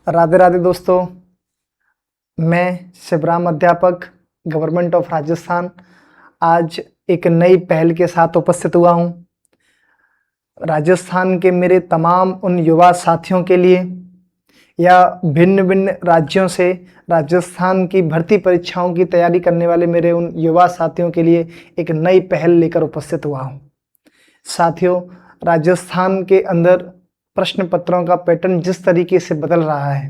राधे राधे दोस्तों, मैं शिवराम अध्यापक गवर्नमेंट ऑफ राजस्थान आज एक नई पहल के साथ उपस्थित हुआ हूं। राजस्थान के मेरे तमाम उन युवा साथियों के लिए या भिन्न भिन्न राज्यों से राजस्थान की भर्ती परीक्षाओं की तैयारी करने वाले मेरे उन युवा साथियों के लिए एक नई पहल लेकर उपस्थित हुआ हूं। साथियों, राजस्थान के अंदर प्रश्न पत्रों का पैटर्न जिस तरीके से बदल रहा है,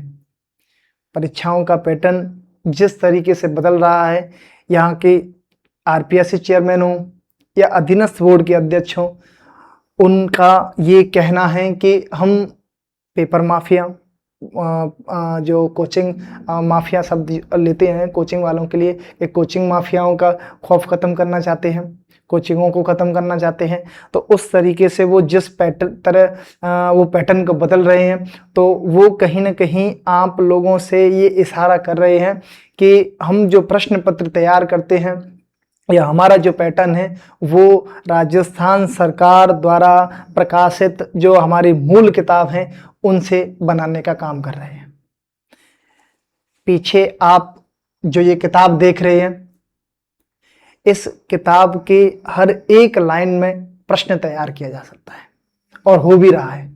परीक्षाओं का पैटर्न जिस तरीके से बदल रहा है, यहाँ के आरपीएससी चेयरमैन हो या अधीनस्थ बोर्ड के अध्यक्ष हो, उनका ये कहना है कि हम पेपर माफिया जो कोचिंग माफिया शब्द लेते हैं कोचिंग वालों के लिए, कि कोचिंग माफियाओं का खौफ ख़त्म करना चाहते हैं, कोचिंगों को ख़त्म करना चाहते हैं। तो उस तरीके से वो जिस वो पैटर्न को बदल रहे हैं, तो वो कहीं ना कहीं आप लोगों से ये इशारा कर रहे हैं कि हम जो प्रश्न पत्र तैयार करते हैं या हमारा जो पैटर्न है वो राजस्थान सरकार द्वारा प्रकाशित जो हमारी मूल किताब है उनसे बनाने का काम कर रहे हैं। पीछे आप जो ये किताब देख रहे हैं, इस किताब के हर एक लाइन में प्रश्न तैयार किया जा सकता है और हो भी रहा है।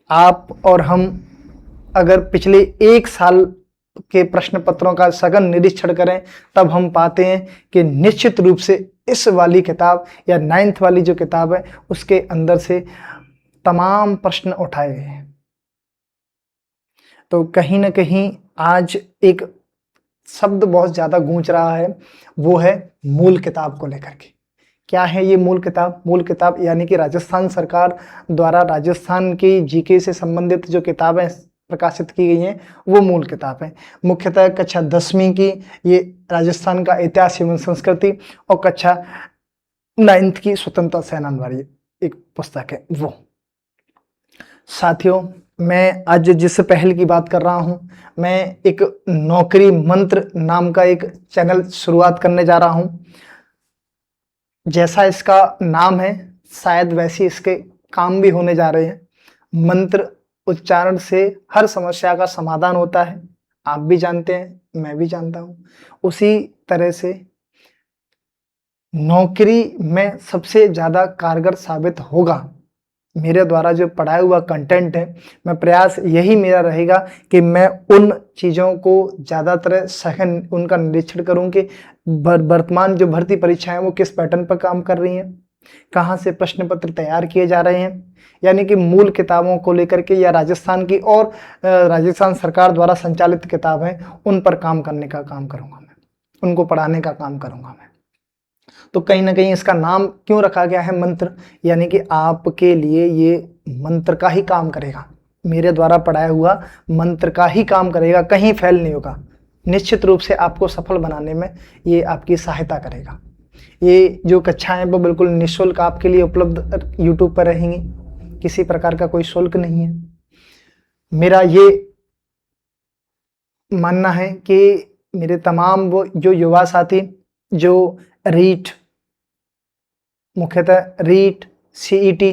आप और हम अगर पिछले एक साल के प्रश्न पत्रों का सघन निरीक्षण करें, तब हम पाते हैं कि निश्चित रूप से इस वाली किताब या 9th वाली जो किताब है उसके अंदर से तमाम प्रश्न उठाए गए हैं। तो कहीं ना कहीं आज एक शब्द बहुत ज़्यादा गूंज रहा है, वो है मूल किताब को लेकर के। क्या है ये मूल किताब? मूल किताब यानी कि राजस्थान सरकार द्वारा राजस्थान की जीके से संबंधित जो किताबें प्रकाशित की गई हैं वो मूल किताब है। मुख्यतः कक्षा 10वीं की ये राजस्थान का इतिहास एवं संस्कृति और कक्षा 9th की स्वतंत्रता सेनानी वाली एक पुस्तक है वो। साथियों, मैं आज जिस पहल की बात कर रहा हूं, मैं एक नौकरी मंत्र नाम का एक चैनल शुरुआत करने जा रहा हूं। जैसा इसका नाम है शायद वैसे इसके काम भी होने जा रहे हैं। मंत्र उच्चारण से हर समस्या का समाधान होता है, आप भी जानते हैं, मैं भी जानता हूं। उसी तरह से नौकरी में सबसे ज़्यादा कारगर साबित होगा मेरे द्वारा जो पढ़ाया हुआ कंटेंट है। मैं प्रयास यही मेरा रहेगा कि मैं उन चीज़ों को ज़्यादातर सघन उनका निरीक्षण करूं कि वर्तमान जो भर्ती परीक्षाएं वो किस पैटर्न पर काम कर रही हैं, कहां से प्रश्न पत्र तैयार किए जा रहे हैं, यानी कि मूल किताबों को लेकर के या राजस्थान की और राजस्थान सरकार द्वारा संचालित किताब हैं उन पर काम करने का काम करूँगा मैं, उनको पढ़ाने का काम करूँगा मैं। तो कहीं ना कहीं इसका नाम क्यों रखा गया है मंत्र, यानी कि आपके लिए ये मंत्र का ही काम करेगा, मेरे द्वारा पढ़ाया हुआ मंत्र का ही काम करेगा, कहीं फेल नहीं होगा। निश्चित रूप से आपको सफल बनाने में ये आपकी सहायता करेगा। ये जो कक्षाएं वो बिल्कुल निःशुल्क आपके लिए उपलब्ध यूट्यूब पर रहेंगी, किसी प्रकार का कोई शुल्क नहीं है। मेरा ये मानना है कि मेरे तमाम वो जो युवा साथी जो रीट, मुख्यतः रीट, सीईटी,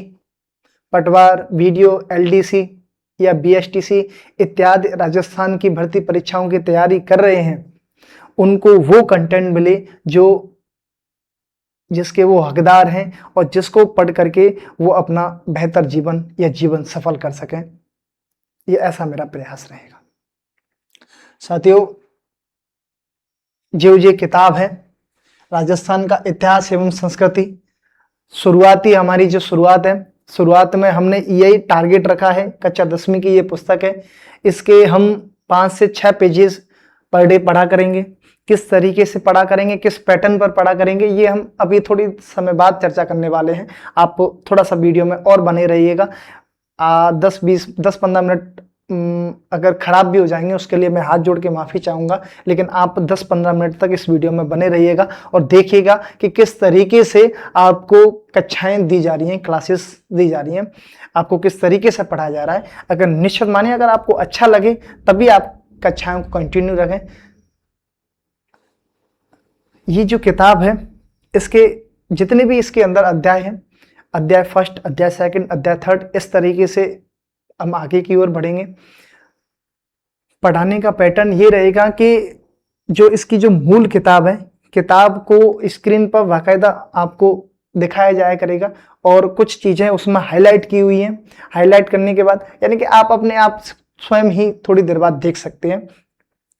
पटवार, वीडियो, एलडीसी या बीएसटीसी इत्यादि राजस्थान की भर्ती परीक्षाओं की तैयारी कर रहे हैं, उनको वो कंटेंट मिले जो जिसके वो हकदार हैं और जिसको पढ़ करके वो अपना बेहतर जीवन या जीवन सफल कर सकें। ये ऐसा मेरा प्रयास रहेगा। साथियों, जो ये किताब है राजस्थान का इतिहास एवं संस्कृति, शुरुआती हमारी जो शुरुआत है, शुरुआत में हमने यही टारगेट रखा है। कक्षा 10वीं की ये पुस्तक है, इसके हम 5 से 6 पेजेस पर डे पढ़ा करेंगे। किस तरीके से पढ़ा करेंगे, किस पैटर्न पर पढ़ा करेंगे, ये हम अभी थोड़ी समय बाद चर्चा करने वाले हैं। आप थोड़ा सा वीडियो में और बने रहिएगा। 10-15 मिनट अगर खराब भी हो जाएंगे उसके लिए मैं हाथ जोड़ के माफ़ी चाहूँगा, लेकिन आप 10-15 मिनट तक इस वीडियो में बने रहिएगा और देखिएगा कि किस तरीके से आपको कक्षाएं दी जा रही हैं, क्लासेस दी जा रही हैं, आपको किस तरीके से पढ़ाया जा रहा है। अगर निश्चित मानिए अगर आपको अच्छा लगे तभी आप कक्षाओं को कंटिन्यू रखें। ये जो किताब है, इसके जितने भी इसके अंदर अध्याय हैं, अध्याय 1, अध्याय 2, अध्याय 3, इस तरीके से हम आगे की ओर बढ़ेंगे। पढ़ाने का पैटर्न ये रहेगा कि जो इसकी जो मूल किताब है, किताब को स्क्रीन पर बाकायदा आपको दिखाया जाया करेगा और कुछ चीज़ें उसमें हाईलाइट की हुई हैं। हाईलाइट करने के बाद यानी कि आप अपने आप स्वयं ही थोड़ी देर बाद देख सकते हैं।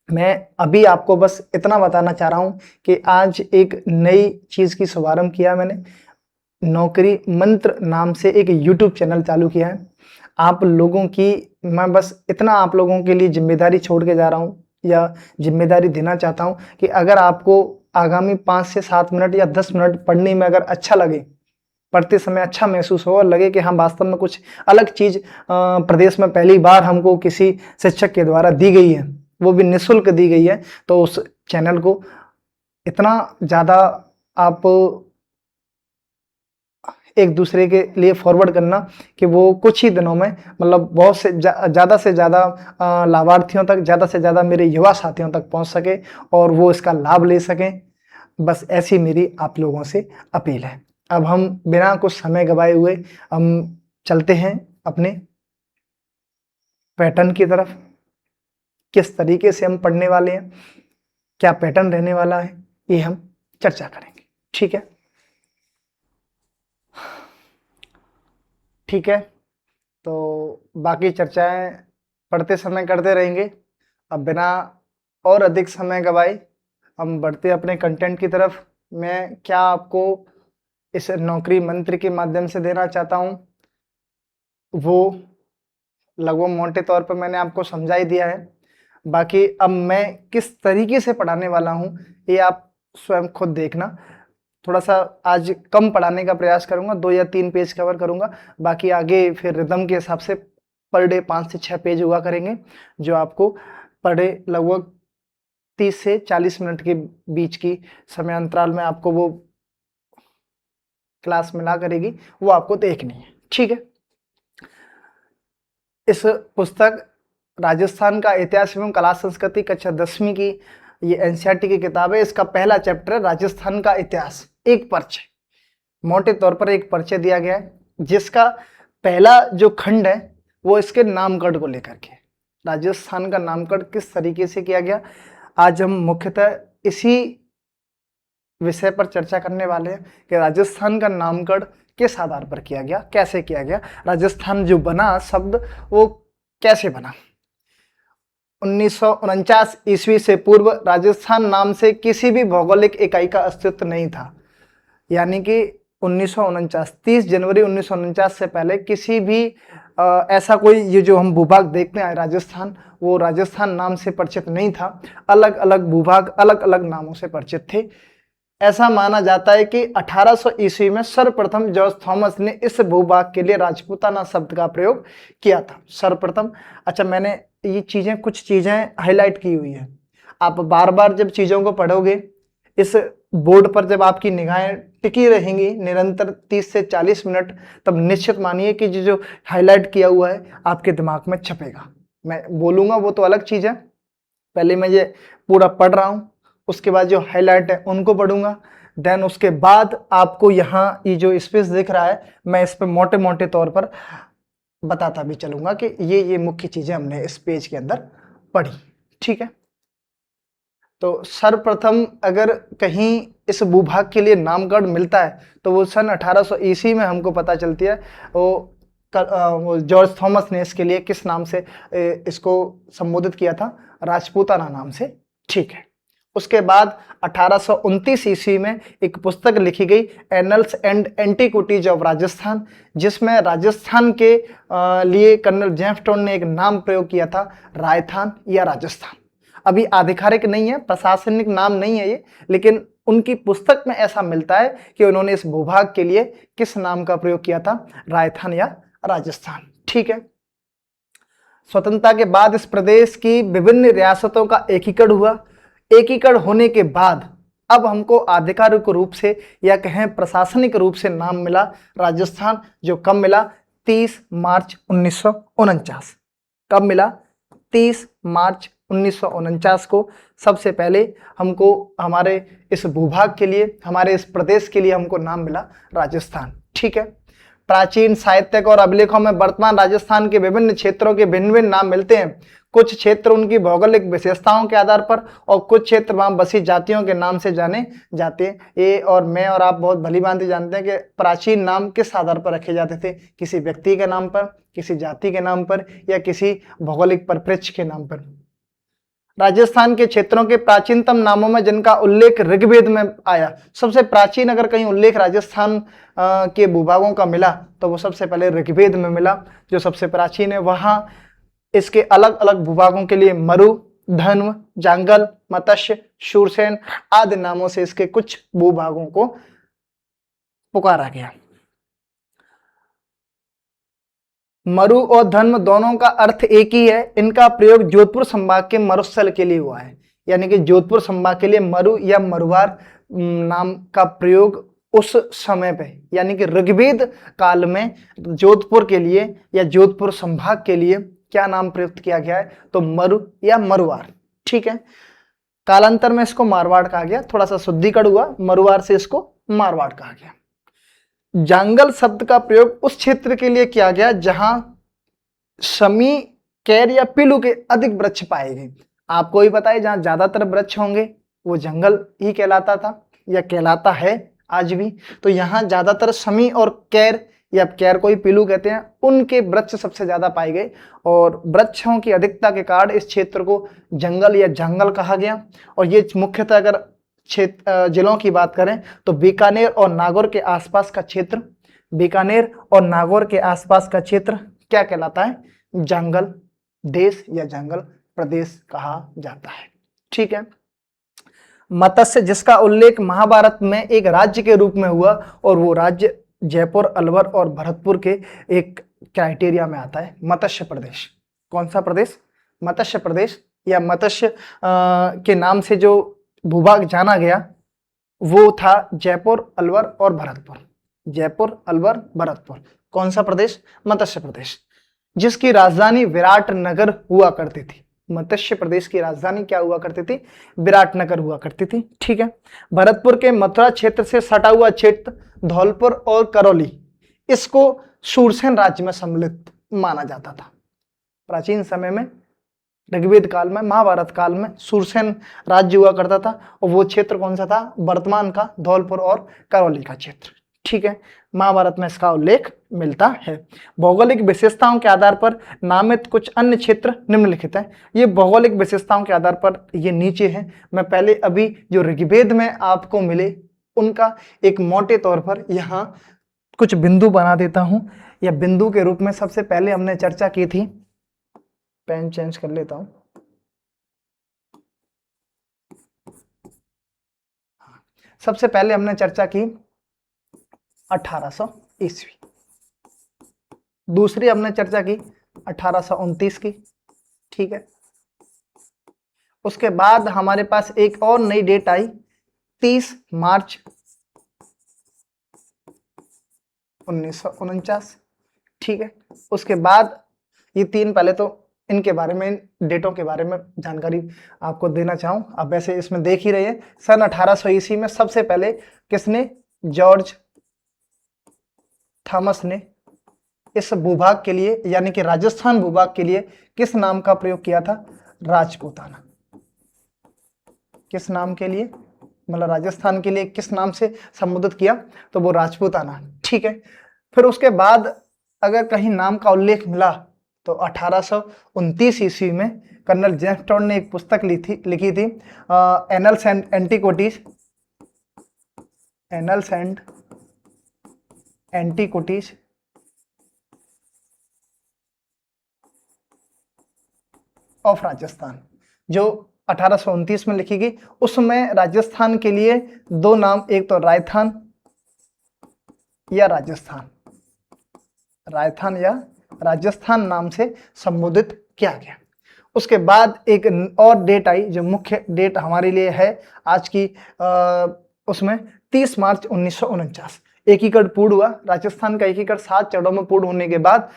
मैं अभी आपको बस इतना बताना चाह रहा हूँ कि आज एक नई चीज़ की शुभारंभ किया मैंने। नौकरी मंत्र नाम से एक यूट्यूब चैनल चालू किया है। आप लोगों की मैं बस इतना आप लोगों के लिए जिम्मेदारी छोड़ के जा रहा हूँ या जिम्मेदारी देना चाहता हूँ कि अगर आपको आगामी 5 से 7 मिनट या 10 मिनट पढ़ने में अगर अच्छा लगे, पढ़ते समय अच्छा महसूस हो और लगे कि हाँ वास्तव में कुछ अलग चीज़ प्रदेश में पहली बार हमको किसी शिक्षक के द्वारा दी गई है, वो भी निःशुल्क दी गई है, तो उस चैनल को इतना ज़्यादा आप एक दूसरे के लिए फॉरवर्ड करना कि वो कुछ ही दिनों में मतलब बहुत से ज़्यादा से ज़्यादा लाभार्थियों तक, ज़्यादा से ज़्यादा मेरे युवा साथियों तक पहुंच सके और वो इसका लाभ ले सकें। बस ऐसी मेरी आप लोगों से अपील है। अब हम बिना कुछ समय गवाए हुए हम चलते हैं अपने पैटर्न की तरफ। किस तरीके से हम पढ़ने वाले हैं, क्या पैटर्न रहने वाला है, ये हम चर्चा करेंगे। ठीक है, ठीक है। तो बाकी चर्चाएं पढ़ते समय करते रहेंगे। अब बिना और अधिक समय गवाए हम बढ़ते अपने कंटेंट की तरफ। मैं क्या आपको इस नौकरी मंत्र के माध्यम से देना चाहता हूं वो लगभग मोटे तौर पर मैंने आपको समझा ही दिया है। बाकी अब मैं किस तरीके से पढ़ाने वाला हूं ये आप स्वयं खुद देखना। थोड़ा सा आज कम पढ़ाने का प्रयास करूंगा, 2 या 3 पेज कवर करूंगा। बाकी आगे फिर रिदम के हिसाब से पर डे 5 से 6 पेज हुआ करेंगे, जो आपको पर डे लगभग 30 से 40 मिनट के बीच की समय अंतराल में आपको वो क्लास मिला करेगी, वो आपको देखनी है। ठीक है, इस पुस्तक राजस्थान का इतिहास एवं कला संस्कृति कक्षा 10वीं की ये एनसीईआरटी की किताब है। इसका पहला चैप्टर है राजस्थान का इतिहास। एक परिचय, मोटे तौर पर एक परिचय दिया गया है, जिसका पहला जो खंड है वो इसके नामकरण को लेकर के, राजस्थान का नामकरण किस तरीके से किया गया, आज हम मुख्यतः इसी विषय पर चर्चा करने वाले हैं कि राजस्थान का नामकरण किस आधार पर किया गया, कैसे किया गया, राजस्थान जो बना शब्द वो कैसे बना। 1949 ईस्वी से पूर्व राजस्थान नाम से किसी भी भौगोलिक इकाई का अस्तित्व नहीं था। यानी कि 1949 30 जनवरी 1949 से पहले किसी भी ऐसा कोई ये जो हम भूभाग देखते हैं राजस्थान, वो राजस्थान नाम से परिचित नहीं था। अलग अलग भूभाग अलग अलग नामों से परिचित थे। ऐसा माना जाता है कि 1800 ईस्वी में सर्वप्रथम जॉर्ज थॉमस ने इस भूभाग के लिए राजपूताना शब्द का प्रयोग किया था, सर्वप्रथम। अच्छा, मैंने ये चीजें कुछ चीजें हाईलाइट की हुई है। आप बार बार जब चीजों को पढ़ोगे, इस बोर्ड पर जब आपकी निगाहें टिकी रहेंगी निरंतर 30 से 40 मिनट, तब निश्चित मानिए कि जो हाईलाइट किया हुआ है आपके दिमाग में छपेगा। मैं बोलूंगा वो तो अलग चीज है, पहले मैं ये पूरा पढ़ रहा हूँ, उसके बाद जो हाईलाइट है उनको पढ़ूंगा, देन उसके बाद आपको यहाँ ये जो स्पेस दिख रहा है मैं इस पर मोटे मोटे तौर पर बताता भी चलूंगा कि ये मुख्य चीजें हमने इस पेज के अंदर पढ़ी। ठीक है, तो सर्वप्रथम अगर कहीं इस भूभाग के लिए नामकरण मिलता है तो वो सन 1800 ईस्वी में हमको पता चलती है। वो जॉर्ज थॉमस ने इसके लिए किस नाम से इसको संबोधित किया था, राजपूताना नाम से। ठीक है, उसके बाद 1829 ईस्वी में एक पुस्तक लिखी गई, annuls and antiquities of Rajasthan, जिसमें राजस्थान के लिए कर्नल जेम्सटोन ने एक नाम प्रयोग किया था, रायथान या राजस्थान। अभी आधिकारिक नहीं है, प्रशासनिक नाम नहीं है ये, लेकिन उनकी पुस्तक में ऐसा मिलता है कि उन्होंने इस भूभाग के लिए किस नाम का प्रयोग किया था, रायथान या राजस्थान। ठीक है, स्वतंत्रता के बाद इस प्रदेश की विभिन्न रियासतों का एकीकरण हुआ। एकीकरण होने के बाद अब हमको आधिकारिक रूप से या कहें प्रशासनिक रूप से नाम मिला राजस्थान, जो कब मिला, 30 मार्च 1949। कब मिला, 30 मार्च 1949 को सबसे पहले हमको हमारे इस भूभाग के लिए, हमारे इस प्रदेश के लिए हमको नाम मिला राजस्थान। ठीक है, प्राचीन साहित्यक और अभिलेखों में वर्तमान राजस्थान के विभिन्न क्षेत्रों के भिन्न भिन्न नाम मिलते हैं। कुछ क्षेत्र उनकी भौगोलिक विशेषताओं के आधार पर और कुछ क्षेत्र वहां बसी जातियों के नाम से जाने जाते हैं। ये और मैं और आप बहुत भली भांति जानते हैं कि प्राचीन नाम किस आधार पर रखे जाते थे, किसी व्यक्ति के नाम पर, किसी जाति के नाम पर या किसी भौगोलिक परिप्रेक्ष्य के नाम पर। राजस्थान के क्षेत्रों के प्राचीनतम नामों में जिनका उल्लेख ऋग्वेद में आया, सबसे प्राचीन अगर कहीं उल्लेख राजस्थान के भूभागों का मिला तो वो सबसे पहले ऋग्वेद में मिला, जो सबसे प्राचीन है। वहां इसके अलग अलग भूभागों के लिए मरु, धन्व, जांगल, मत्स्य, शूरसेन आदि नामों से इसके कुछ भूभागों को पुकारा गया। मरु और धन्व दोनों का अर्थ एक ही है। इनका प्रयोग जोधपुर संभाग के मरुस्थल के लिए हुआ है, यानी कि जोधपुर संभाग के लिए मरु या मरुवार नाम का प्रयोग उस समय पे, यानी कि ऋग्वेद काल में जोधपुर के लिए या जोधपुर संभाग के लिए क्या नाम प्रयुक्त किया गया है, तो मरु या मरुवार। ठीक है, कालांतर में इसको मारवाड़ कहा गया, थोड़ा सा शुद्धिकरण हुआ, मरुवार से इसको मारवाड़ कहा गया। जांगल शब्द का प्रयोग उस क्षेत्र के लिए किया गया जहां शमी, कैर या पिलू के अधिक वृक्ष पाए गए। आपको ही पता है जहां ज्यादातर वृक्ष होंगे वो जंगल ही कहलाता था या कहलाता है आज भी। तो यहाँ ज्यादातर शमी और कैर या कैर को ही पिलू कहते हैं, उनके वृक्ष सबसे ज्यादा पाए गए और वृक्षों की अधिकता के कारण इस क्षेत्र को जंगल या जंगल कहा गया। और ये मुख्यतः अगर क्षेत्र जिलों की बात करें तो बीकानेर और नागौर के आसपास का क्षेत्र, बीकानेर और नागौर के आसपास का क्षेत्र क्या कहलाता है, जंगल देश या जंगल प्रदेश कहा जाता है। ठीक है, मत्स्य जिसका उल्लेख महाभारत में एक राज्य के रूप में हुआ और वो राज्य जयपुर, अलवर और भरतपुर के एक क्राइटेरिया में आता है, मत्स्य प्रदेश। कौन सा प्रदेश, मत्स्य प्रदेश, या मत्स्य के नाम से जो भूभाग जाना गया वो था जयपुर, अलवर और भरतपुर। जयपुर, अलवर, भरतपुर, कौन सा प्रदेश, मत्स्य प्रदेश, जिसकी राजधानी विराटनगर हुआ करती थी। मत्स्य प्रदेश की राजधानी क्या हुआ करती थी, विराटनगर हुआ करती थी। ठीक है, भरतपुर के मथुरा क्षेत्र से सटा हुआ क्षेत्र धौलपुर और करौली, इसको शूरसेन राज्य में सम्मिलित माना जाता था। प्राचीन समय में ऋग्वेद काल में, महाभारत काल में शूरसेन राज्य हुआ करता था और वो क्षेत्र कौन सा था, वर्तमान का धौलपुर और करौली का क्षेत्र। ठीक है, महाभारत में इसका उल्लेख मिलता है। भौगोलिक विशेषताओं के आधार पर नामित कुछ अन्य क्षेत्र निम्नलिखित हैं। ये भौगोलिक विशेषताओं के आधार पर ये नीचे हैं। मैं पहले अभी जो ऋग्वेद में आपको मिले उनका एक मोटे तौर पर यहाँ कुछ बिंदु बना देता हूँ, या बिंदु के रूप में सबसे पहले हमने चर्चा की थी, पेन चेंज कर लेता हूं। सबसे पहले हमने चर्चा की 1800 ईस्वी, दूसरी हमने चर्चा की 1829 की। ठीक है, उसके बाद हमारे पास एक और नई डेट आई 30 मार्च 1949। ठीक है, उसके बाद ये तीन, पहले तो इनके बारे में, डेटों के बारे में जानकारी आपको देना चाहूं। अब वैसे इसमें देख ही रहे हैं, सन 1800 ईस्वी में सबसे पहले किसने, जॉर्ज थॉमस ने इस भूभाग के लिए, यानी कि राजस्थान भूभाग के लिए किस नाम का प्रयोग किया था, राजपूताना। किस नाम के लिए, मतलब राजस्थान के लिए किस नाम से संबोधित किया, तो वो राजपूताना। ठीक है, फिर उसके बाद अगर कहीं नाम का उल्लेख मिला तो 1829 ईस्वी में कर्नल जेम्स टॉड ने एक पुस्तक लिखी थी annuls and antiquities, annuls and antiquities of Rajasthan, जो 1829 में लिखी गई। उसमें राजस्थान के लिए दो नाम, एक तो राजस्थान या राजस्थान, राजस्थान या राजस्थान नाम से संबोधित किया गया। उसके बाद एक और डेट आई जो मुख्य डेट हमारे लिए है आज की, उसमें 30 मार्च 1949 एकीकरण पूर्ण हुआ। राजस्थान का एकीकरण 7 चरणों में पूर्ण होने के बाद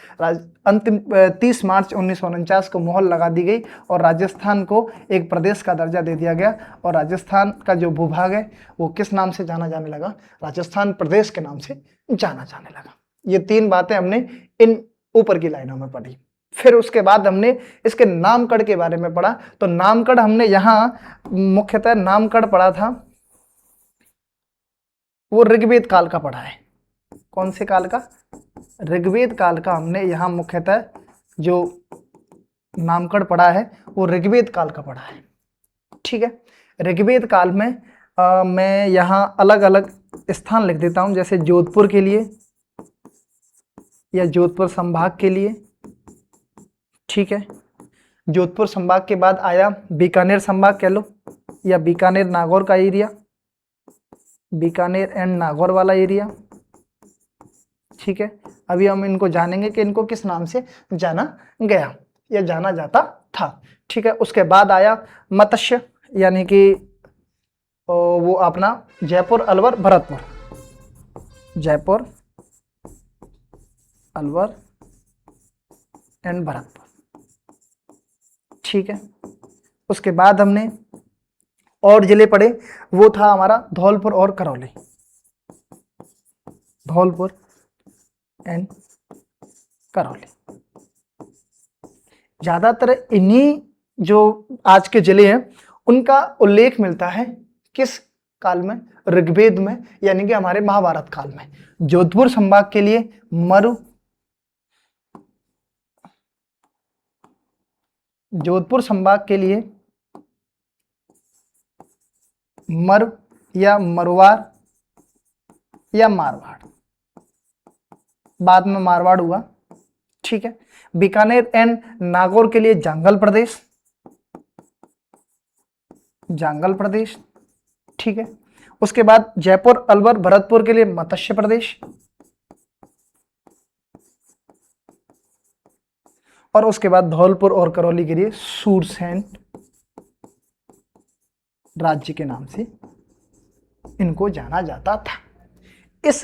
अंतिम 30 मार्च 1949 को मोहर लगा दी गई और राजस्थान को एक प्रदेश का दर्जा दे दिया गया। और राजस्थान का जो भूभाग है वो किस नाम से जाना जाने लगा, राजस्थान प्रदेश के नाम से जाना जाने लगा। ये 3 बातें हमने इन ऊपर की लाइनों में पढ़ी। फिर उसके बाद हमने इसके नामकरण के बारे में पढ़ा। तो नामकरण हमने यहाँ मुख्यतः नामकरण पढ़ा था, वो ऋग्वेद काल का पढ़ा है। कौन से काल का? ऋग्वेद काल का हमने यहाँ मुख्यतः जो नामकरण पढ़ा है वो ऋग्वेद काल का पढ़ा है। ठीक है, ऋग्वेद काल में मैं यहाँ अलग अलग स्थान लिख देता हूँ, जैसे जोधपुर के लिए या जोधपुर संभाग के लिए। ठीक है, जोधपुर संभाग के बाद आया बीकानेर संभाग कह लो, या बीकानेर नागौर का एरिया, बीकानेर एंड नागौर वाला एरिया। ठीक है, अभी हम इनको जानेंगे कि इनको किस नाम से जाना गया या जाना जाता था। ठीक है, उसके बाद आया मत्स्य, यानी कि वो अपना जयपुर, अलवर, भरतपुर, जयपुर, अलवर एंड भरतपुर। ठीक है, उसके बाद हमने और जिले पढ़े, वो था हमारा धौलपुर और करौली, धौलपुर एंड करौली। ज्यादातर इन्हीं जो आज के जिले हैं उनका उल्लेख मिलता है किस काल में? ऋग्वेद में, यानी कि हमारे महाभारत काल में। जोधपुर संभाग के लिए मरु, जोधपुर संभाग के लिए मरु या मरवाड़ या मारवाड़, बाद में मारवाड़ हुआ। ठीक है, बीकानेर एंड नागौर के लिए जांगल प्रदेश, जांगल प्रदेश। ठीक है, उसके बाद जयपुर, अलवर, भरतपुर के लिए मत्स्य प्रदेश, और उसके बाद धौलपुर और करौली के लिए सूरसेन राज्य के नाम से इनको जाना जाता था। इस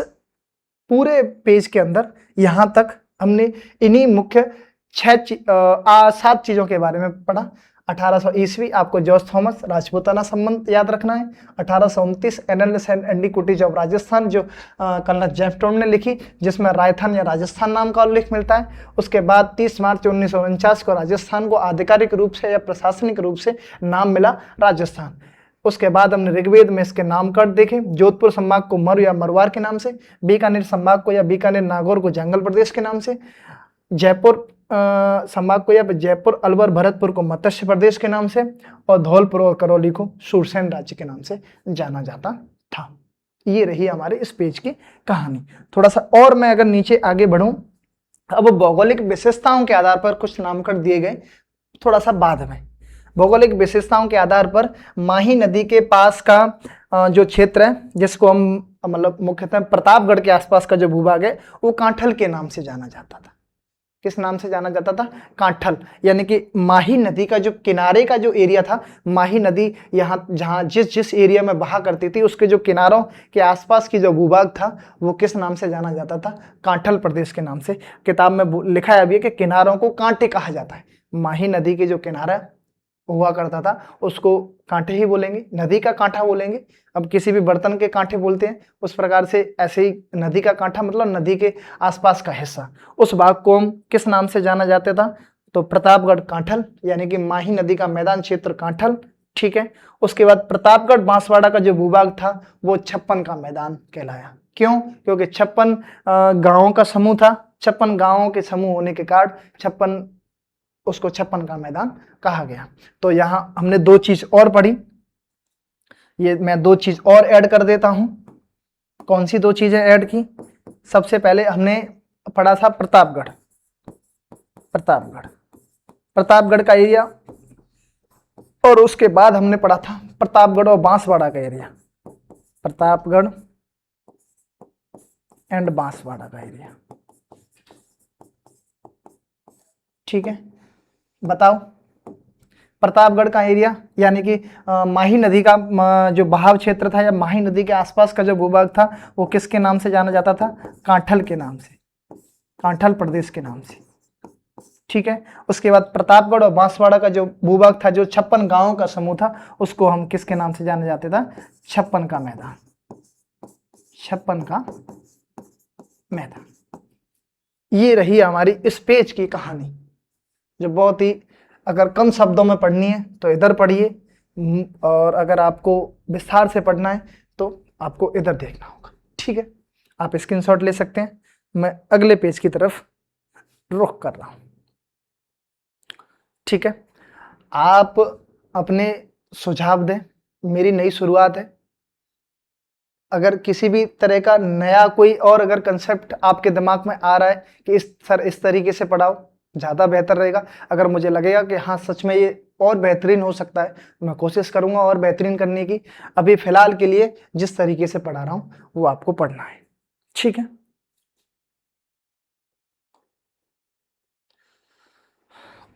पूरे पेज के अंदर यहां तक हमने इन्हीं मुख्य 7 चीजों के बारे में पढ़ा। 1800 ईस्वी आपको जॉर्ज थॉमस राजपूताना संबंध याद रखना है। 1829 analysis and antiquities of Rajasthan जो कर्नल जेफस्टोन ने लिखी, जिसमें राजस्थान या राजस्थान नाम का उल्लेख मिलता है। उसके बाद 30 मार्च 1949 को राजस्थान को आधिकारिक रूप से या प्रशासनिक रूप से नाम मिला राजस्थान। उसके बाद हमने ऋग्वेद में इसके नामकरण देखे। जोधपुर संभाग को मरु या मरवार के नाम से, बीकानेर संभाग को या बीकानेर नागौर को जंगल प्रदेश के नाम से, जयपुर संभाग को या जयपुर, अलवर, भरतपुर को मत्स्य प्रदेश के नाम से, और धौलपुर और करौली को सूरसेन राज्य के नाम से जाना जाता था। ये रही हमारे इस पेज की कहानी। थोड़ा सा और मैं अगर नीचे आगे बढ़ूं, अब भौगोलिक विशेषताओं के आधार पर कुछ नामकरण दिए गए, थोड़ा सा बाद में। भौगोलिक विशेषताओं के आधार पर माही नदी के पास का जो क्षेत्र है, जिसको हम मतलब मुख्यतः प्रतापगढ़ के आसपास का जो भूभाग है, वो कांठल के नाम से जाना जाता था। किस नाम से जाना जाता था? कांठल। यानी कि माही नदी का जो किनारे का जो एरिया था, माही नदी यहाँ जहाँ जिस एरिया में बहा करती थी, उसके जो किनारों के आसपास की जो भूभाग था, वो किस नाम से जाना जाता था? कांठल प्रदेश के नाम से। किताब में लिखा है अभी कि किनारों को कांटे कहा जाता है। माही नदी के जो किनारा हुआ करता था उसको कांटे ही बोलेंगे, नदी का कांठा बोलेंगे। अब किसी भी बर्तन के कांटे बोलते हैं, उस प्रकार से ऐसे ही नदी का कांठा मतलब नदी के आसपास का हिस्सा। उस भाग को हम किस नाम से जाना जाता था? तो प्रतापगढ़ कांठल, यानी कि माही नदी का मैदान क्षेत्र कांठल। ठीक है, उसके बाद प्रतापगढ़ बांसवाड़ा का जो भूभाग था वो 56 का मैदान कहलाया। क्यों? क्योंकि 56 गाँवों का समूह था। 56 गाँवों के समूह होने के कारण 56 उसको 56 का मैदान कहा गया। तो यहां हमने 2 चीज और पढ़ी, ये मैं 2 चीज और ऐड कर देता हूं। कौन सी 2 चीजें ऐड की? सबसे पहले हमने पढ़ा था प्रतापगढ़, प्रतापगढ़, प्रतापगढ़ का एरिया, और उसके बाद हमने पढ़ा था प्रतापगढ़ और बांसवाड़ा का एरिया, प्रतापगढ़ एंड बांसवाड़ा का एरिया। ठीक है, बताओ प्रतापगढ़ का एरिया यानी कि माही नदी का जो बहाव क्षेत्र था या माही नदी के आसपास का जो भूभाग था वो किसके नाम से जाना जाता था? कांठल के नाम से, कांठल प्रदेश के नाम से। ठीक है, उसके बाद प्रतापगढ़ और बांसवाड़ा का जो भूभाग था, जो 56 गांवों का समूह था, उसको हम किसके नाम से जाना जाता था? 56 का मैदान, 56 का मैदान। ये रही हमारी इस पेज की कहानी, जो बहुत ही, अगर कम शब्दों में पढ़नी है तो इधर पढ़िए, और अगर आपको विस्तार से पढ़ना है तो आपको इधर देखना होगा। ठीक है, आप स्क्रीनशॉट ले सकते हैं। मैं अगले पेज की तरफ रुख कर रहा हूं। ठीक है, आप अपने सुझाव दें, मेरी नई शुरुआत है। अगर किसी भी तरह का नया कोई और अगर कंसेप्ट आपके दिमाग में आ रहा है कि इस तरीके से पढ़ाओ ज़्यादा बेहतर रहेगा, अगर मुझे लगेगा कि हाँ सच में ये और बेहतरीन हो सकता है, मैं कोशिश करूँगा और बेहतरीन करने की। अभी फ़िलहाल के लिए जिस तरीके से पढ़ा रहा हूँ वो आपको पढ़ना है। ठीक है,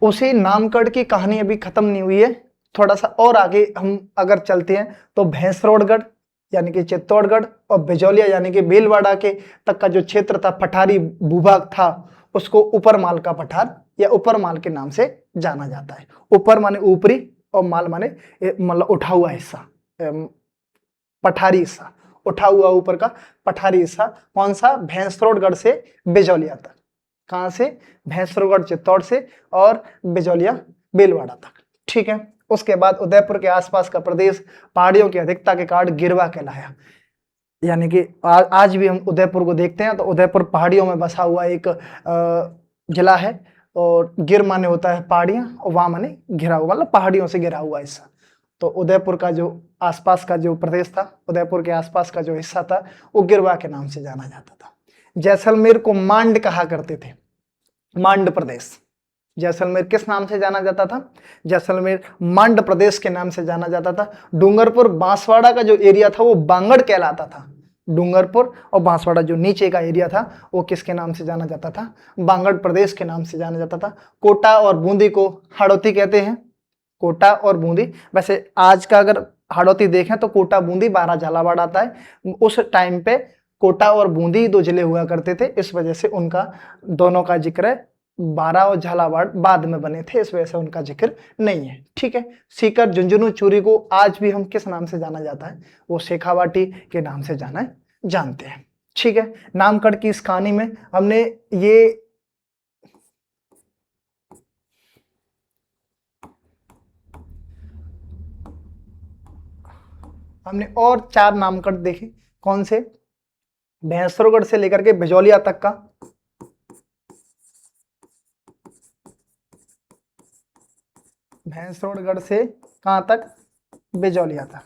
उसी नामकरण की कहानी अभी खत्म नहीं हुई है, थोड़ा सा और आगे हम अगर चलते हैं तो भैंसरोडगढ़ यानी कि चित्तौड़गढ़ और बिजौलिया यानी कि भीलवाड़ा के तक का जो क्षेत्र था, पठारी भूभाग था, उसको ऊपर माल का पठार या ऊपर माल के नाम से जाना जाता है। ऊपर माने ऊपरी और माल माने मतलब उठा हुआ हिस्सा, पठारी हिस्सा, उठा हुआ ऊपर का पठारी हिस्सा। कौन सा? भैंसरोडगढ़ से बिजौलिया तक। कहां से? भैंसरोगढ़ चित्तौड़ से और बिजौलिया भीलवाड़ा तक। ठीक है, उसके बाद उदयपुर के आसपास का प्रदेश पहाड़ियों की अधिकता के कारण गिरवा कहलाया। यानी कि आज भी हम उदयपुर को देखते हैं तो उदयपुर पहाड़ियों में बसा हुआ एक जिला है, और गिर माने होता है पहाड़ियां, और वहां माने घिरा हुआ, मतलब पहाड़ियों से घिरा हुआ हिस्सा। तो उदयपुर का जो आसपास का जो प्रदेश था, उदयपुर के आसपास का जो हिस्सा था, वो गिरवा के नाम से जाना जाता था। जैसलमेर को मांड कहा करते थे, मांड प्रदेश। जैसलमेर किस नाम से जाना जाता था? जैसलमेर मांड प्रदेश के नाम से जाना जाता था। डूंगरपुर बांसवाड़ा का जो एरिया था वो बांगड़ कहलाता था। डूंगरपुर और बांसवाड़ा जो नीचे का एरिया था वो किसके नाम से जाना जाता था? बांगड़ प्रदेश के नाम से जाना जाता था। कोटा और बूंदी को हाड़ौती कहते हैं। कोटा और बूंदी, वैसे आज का अगर हाड़ौती देखें तो कोटा बूंदी 12 झालावाड़ आता है। उस टाइम पे कोटा और बूंदी दो जिले हुआ करते थे, इस वजह से उनका दोनों का जिक्र 12 और झालावाड़ बाद में बने थे, इस वजह से उनका जिक्र नहीं है। ठीक है, सीकर झुंझुनू चूरी को आज भी हम किस नाम से जाना जाता है? वो शेखावाटी के नाम से जानते हैं। ठीक है, नामकरण की इस कहानी में हमने और 4 नामकरण देखे। कौन से? भैंसरोगढ़ से लेकर के बिजौलिया तक का, भैंसरोडगढ़ से कहां तक? बिजौलिया तक।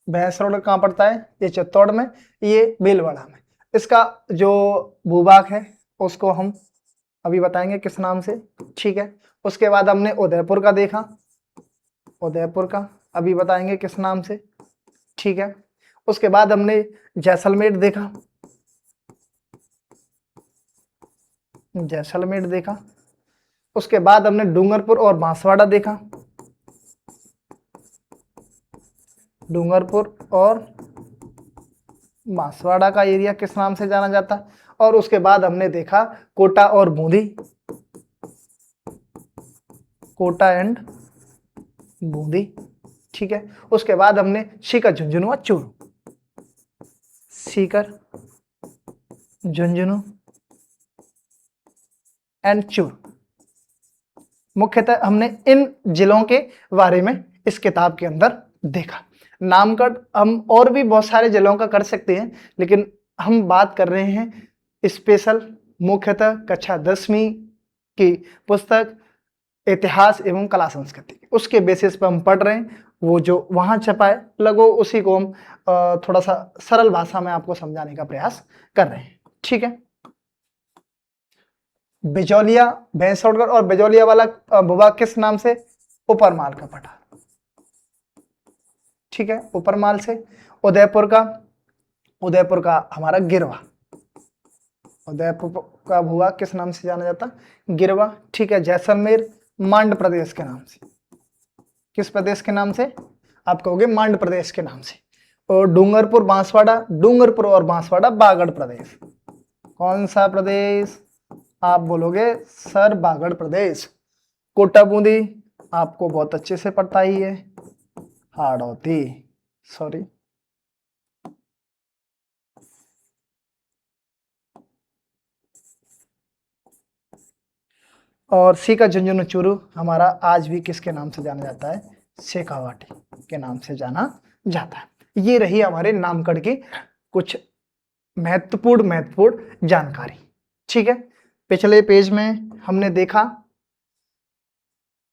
भैंसरोड कहां पड़ता है? ये चित्तौड़ में, ये भीलवाड़ा में। इसका जो भूभाग है उसको हम अभी बताएंगे किस नाम से। ठीक है, उसके बाद हमने उदयपुर का देखा, उदयपुर का अभी बताएंगे किस नाम से। ठीक है, उसके बाद हमने जैसलमेर देखा, जैसलमेर देखा। उसके बाद हमने डूंगरपुर और बांसवाड़ा देखा, डूंगरपुर और बांसवाड़ा का एरिया किस नाम से जाना जाता है। और उसके बाद हमने देखा कोटा और बूंदी, कोटा एंड बूंदी। ठीक है, उसके बाद हमने सीकर झुंझुनू और चूरू, सीकर झुंझुनू एंड चूरू। मुख्यतः हमने इन जिलों के बारे में इस किताब के अंदर देखा। नामकरण हम और भी बहुत सारे जिलों का कर सकते हैं, लेकिन हम बात कर रहे हैं स्पेशल मुख्यतः कक्षा 10वीं की पुस्तक इतिहास एवं कला संस्कृति, उसके बेसिस पर हम पढ़ रहे हैं। वो जो वहां छपा है लगो उसी को हम थोड़ा सा सरल भाषा में आपको समझाने का प्रयास कर रहे हैं। ठीक है, बिजौलिया, भैंसरोडगढ़ और बिजौलिया वाला भूभाग किस नाम से? ऊपरमाल का पठार। ठीक है, ऊपरमाल से। उदयपुर का हमारा गिरवा, उदयपुर का भूभाग किस नाम से जाना जाता? गिरवा। ठीक है, जैसलमेर मांड प्रदेश के नाम से। किस प्रदेश के नाम से? आप कहोगे मांड प्रदेश के नाम से। और डूंगरपुर बांसवाड़ा, डूंगरपुर और बांसवाड़ा बागड़ प्रदेश। कौन सा प्रदेश? आप बोलोगे सर बागड़ प्रदेश। कोटा बूंदी आपको बहुत अच्छे से पता ही है, हाड़ौती, सॉरी, और सी का झुंझुनू हमारा आज भी किसके नाम से जाना जाता है? शेखावाटी के नाम से जाना जाता है। ये रही हमारे नामकरण की कुछ महत्वपूर्ण जानकारी। ठीक है, पिछले पेज में हमने देखा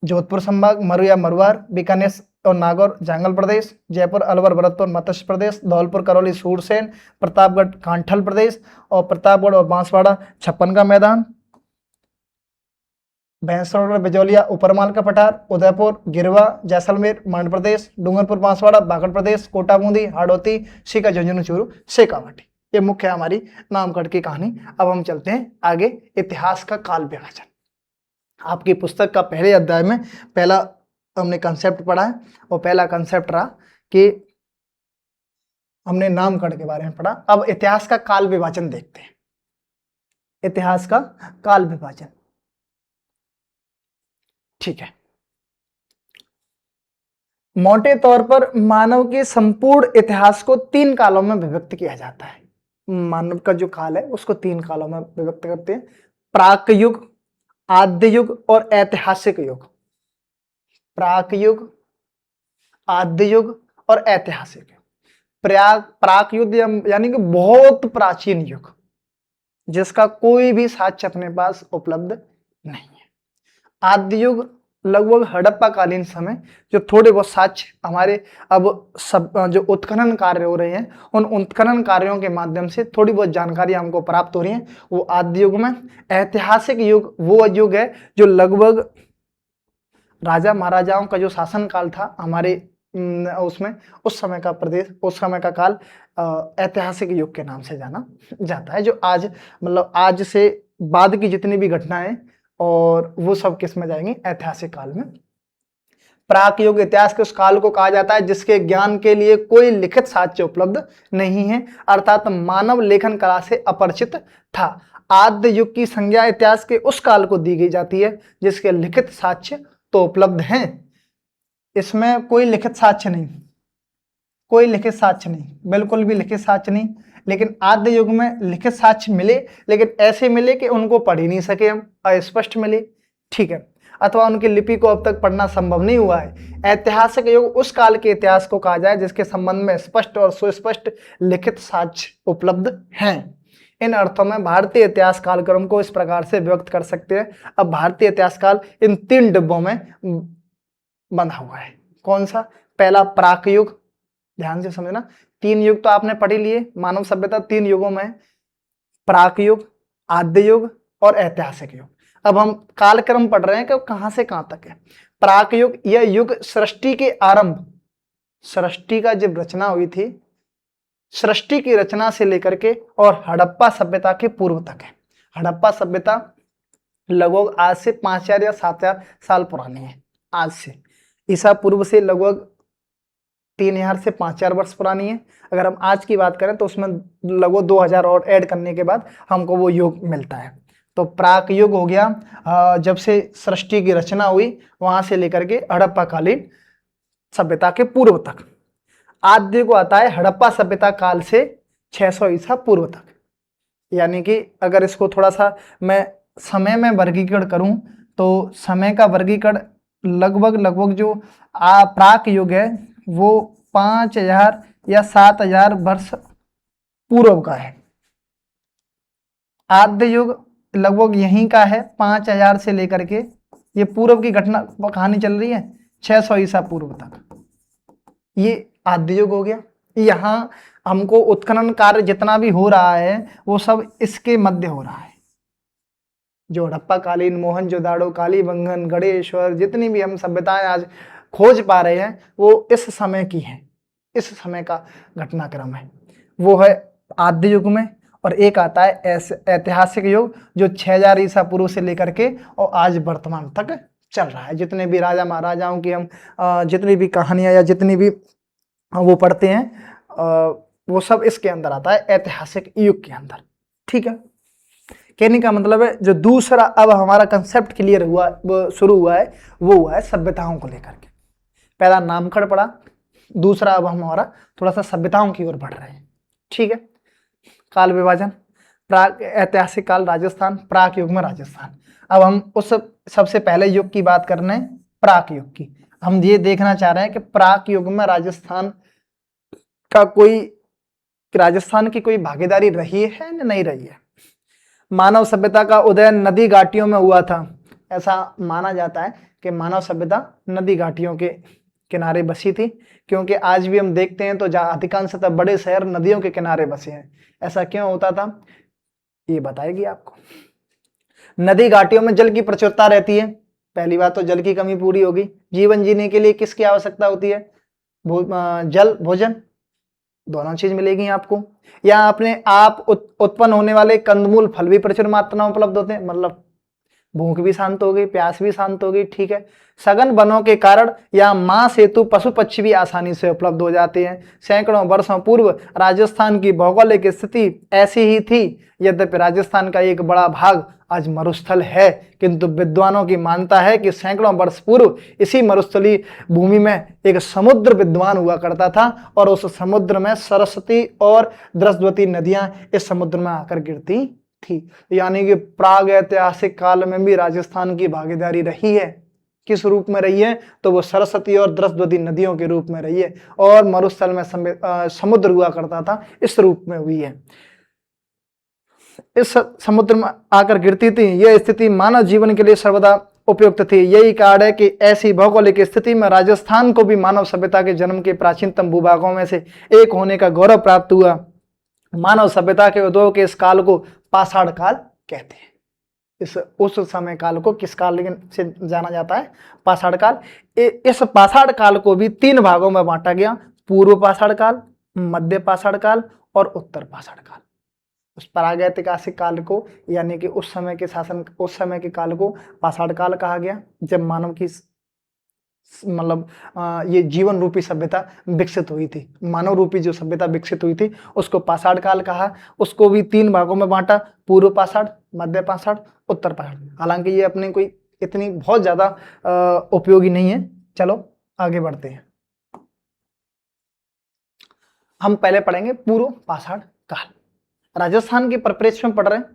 जोधपुर संभाग, मरु मरवार, बीकानेर और नागौर जंगल प्रदेश, जयपुर अलवर भरतपुर मत्स्य प्रदेश, धौलपुर करौली सूरसेन, प्रतापगढ़ कांठल प्रदेश और प्रतापगढ़ और बांसवाड़ा छप्पन का मैदान, भैंसगढ़ बिजौलिया उपरमाल का पठार, उदयपुर गिरवा जैसलमेर मध्य प्रदेश, डूंगरपुर बांसवाड़ा बागड़ प्रदेश, कोटा बूंदी हाड़ौती, सीका झुंझुनू चूरू शेखावाटी। ये मुख्य हमारी नामकरण की कहानी। अब हम चलते हैं आगे, इतिहास का काल विभाजन। आपकी पुस्तक का पहले अध्याय में पहला हमने कंसेप्ट पढ़ा है और पहला कंसेप्ट रहा कि हमने नामकरण के बारे में पढ़ा। अब इतिहास का काल विभाजन देखते हैं। इतिहास का काल विभाजन, ठीक है। मोटे तौर पर मानव के संपूर्ण इतिहास को 3 कालों में विभक्त किया जाता है। मानव का जो काल है उसको 3 कालों में विभक्त करते हैं: प्राक युग, आद्य युग और ऐतिहासिक युग। प्राक युग, आद्य युग और ऐतिहासिक युग। प्राक युग यानी कि बहुत प्राचीन युग, जिसका कोई भी साक्ष्य अपने पास उपलब्ध नहीं है। आद्य युग लगभग हड़प्पा कालीन समय, जो थोड़े बहुत साक्ष्य हमारे अब सब जो उत्खनन कार्य हो रहे हैं, उन उत्खनन कार्यों के माध्यम से थोड़ी बहुत जानकारी हमको प्राप्त हो रही है, वो आद्य युग में। ऐतिहासिक युग वो युग है जो लगभग राजा महाराजाओं का जो शासन काल था हमारे उसमें, उस समय का प्रदेश, उस समय का काल ऐतिहासिक युग के नाम से जाना जाता है। जो आज मतलब आज से बाद की जितनी भी घटनाएं और वो सब किस में जाएंगे? ऐतिहासिक काल में। प्राक युग इतिहास के उस काल को कहा जाता है जिसके ज्ञान के लिए कोई लिखित साक्ष्य उपलब्ध नहीं है, अर्थात मानव लेखन कला से अपरिचित था। आद्य युग की संज्ञा इतिहास के उस काल को दी गई जाती है जिसके लिखित साक्ष्य तो उपलब्ध हैं। इसमें कोई लिखित साक्ष्य नहीं, कोई लिखित साक्ष्य नहीं, बिल्कुल भी लिखित साक्ष्य नहीं। लेकिन आद्य युग में लिखित साक्ष्य मिले, लेकिन ऐसे मिले कि उनको पढ़ ही नहीं सके हम, अस्पष्ट मिले, ठीक है, अथवा उनकी लिपि को अब तक पढ़ना संभव नहीं हुआ है। ऐतिहासिक युग उस काल के इतिहास को कहा जाए जिसके संबंध में स्पष्ट और सुस्पष्ट लिखित साक्ष्य उपलब्ध हैं। इन अर्थों में भारतीय इतिहास कालक्रम को इस प्रकार से व्यक्त कर सकते हैं। अब भारतीय इतिहास काल इन 3 डिब्बों में बंधा हुआ है। कौन सा? पहला प्राक युग, ध्यान से समझना, 3 युग तो आपने पढ़ ही लिए। मानव सभ्यता 3 युगों में, प्राक युग, आद्य युग और ऐतिहासिक युग। अब हम कालक्रम पढ़ रहे हैं कि कहां से कहां तक है। प्राक युग, यह युग सृष्टि के आरंभ, सृष्टि का जब रचना हुई थी, सृष्टि की रचना से लेकर के और हड़प्पा सभ्यता के पूर्व तक है। हड़प्पा सभ्यता लगभग आज से 5000 या 7000 साल पुरानी है। आज से, ईसा पूर्व से लगभग 3000 से 5000 वर्ष पुरानी है। अगर हम आज की बात करें तो उसमें लगभग 2000 और ऐड करने के बाद हमको वो युग मिलता है। तो प्राक युग हो गया जब से सृष्टि की रचना हुई, वहां से लेकर के हड़प्पा कालीन सभ्यता के पूर्व तक। आद्य को आता है हड़प्पा सभ्यता काल से 600 ईसा पूर्व तक। यानी कि अगर इसको थोड़ा सा मैं समय में वर्गीकरण करूं तो समय का वर्गीकरण लगभग जो प्राक युग है वो 5000 या 7000 वर्ष पूर्व का है। आद्य युग लगभग यहीं का है, 5000 से लेकर के, ये पूर्व की घटना कहानी चल रही है 600 ईसा पूर्व तक। ये आद्य युग हो गया। यहाँ हमको उत्खनन कार्य जितना भी हो रहा है वो सब इसके मध्य हो रहा है। जो हड़प्पा कालीन, मोहनजोदाड़ो, कालीबंगन, गणेश्वर, जितनी भी हम सभ्यताएं आज खोज पा रहे हैं वो इस समय की है, इस समय का घटनाक्रम है, वो है आद्य युग में। और एक आता है ऐतिहासिक युग जो 6000 ईसा पूर्व से लेकर के और आज वर्तमान तक चल रहा है। जितने भी राजा महाराजाओं की हम जितनी भी कहानियां या जितनी भी वो पढ़ते हैं वो सब इसके अंदर आता है, ऐतिहासिक युग के अंदर। ठीक है, कहने का मतलब है जो दूसरा अब हमारा कंसेप्ट क्लियर हुआ, वो शुरू हुआ है, वो हुआ है सभ्यताओं को लेकर के। पहला नामकरण पढ़ा, दूसरा अब हमारा थोड़ा सा सभ्यताओं की ओर बढ़ रहे हैं। ठीक है, काल विभाजन। प्राक ऐतिहासिक काल राजस्थान, प्राक युग में राजस्थान। अब हम उस सबसे पहले युग की बात कर रहे हैं, प्राक युग की। हम ये देखना चाह रहे हैं कि प्राक युग में राजस्थान की कोई भागीदारी रही है या नहीं रही है। मानव सभ्यता का उदय नदी घाटियों में हुआ था। ऐसा माना जाता है कि मानव सभ्यता नदी घाटियों के किनारे बसी थी, क्योंकि आज भी हम देखते हैं तो अधिकांशतः बड़े शहर नदियों के किनारे बसे हैं। ऐसा क्यों होता था, ये बताएगी आपको। नदी घाटियों में जल की प्रचुरता रहती है। पहली बात तो जल की कमी पूरी होगी। जीवन जीने के लिए किसकी आवश्यकता होती है, जल, भोजन, दोनों चीज मिलेगी आपको। या अपने आप उत्पन्न होने वाले कंदमूल, फल भी प्रचुर मात्रा में उपलब्ध होते हैं, मतलब भूख भी शांत हो गई, प्यास भी शांत हो गई, ठीक है। सघन वनों के कारण या मांस हेतु पशु पक्षी भी आसानी से उपलब्ध हो जाते हैं। सैकड़ों वर्षों पूर्व राजस्थान की भौगोलिक स्थिति ऐसी ही थी। यद्यपि राजस्थान का एक बड़ा भाग आज मरुस्थल है, किंतु विद्वानों की मानता है कि सैकड़ों वर्ष पूर्व इसी मरुस्थली भूमि में एक समुद्र विद्यमान हुआ करता था, और उस समुद्र में सरस्वती और द्रस्वती नदियां इस समुद्र में आकर गिरती थी। यानी कि प्राग ऐतिहासिक काल में भी राजस्थान की भागीदारी रही है। किस रूप में रही है, तो वो सरस्वती और द्रस्वती नदियों के रूप में रही है, और मरुस्थल में समुद्र हुआ करता था, इस रूप में हुई है। इस समुद्र में आकर गिरती थी। यह स्थिति मानव जीवन के लिए सर्वदा उपयुक्त थी। यही कारण है कि ऐसी भौगोलिक स्थिति में राजस्थान को भी मानव सभ्यता के जन्म के प्राचीनतम भूभागों में से एक होने का गौरव प्राप्त हुआ। मानव सभ्यता के उद्भव के इस काल को पाषाण काल कहते हैं। उस समय काल को किस काल से जाना जाता है, पाषाण काल। इस पाषाण काल को भी 3 भागों में बांटा गया, पूर्व पाषाण काल, मध्य पाषाण काल और उत्तर पाषाण काल। उस प्रागैतिहासिक काल को, यानी कि उस समय के काल को पाषाण काल कहा गया, जब मानव की ये जीवन रूपी सभ्यता विकसित हुई थी। मानव रूपी जो सभ्यता विकसित हुई थी उसको पाषाण काल कहा। उसको भी 3 भागों में बांटा, पूर्व पाषाण, मध्य पाषाण, उत्तर पाषाण। हालांकि ये अपने कोई इतनी बहुत ज्यादा उपयोगी नहीं है। चलो आगे बढ़ते हैं। हम पहले पढ़ेंगे पूर्व पाषाण काल। राजस्थान के परिप्रेक्ष्य में पढ़ रहे हैं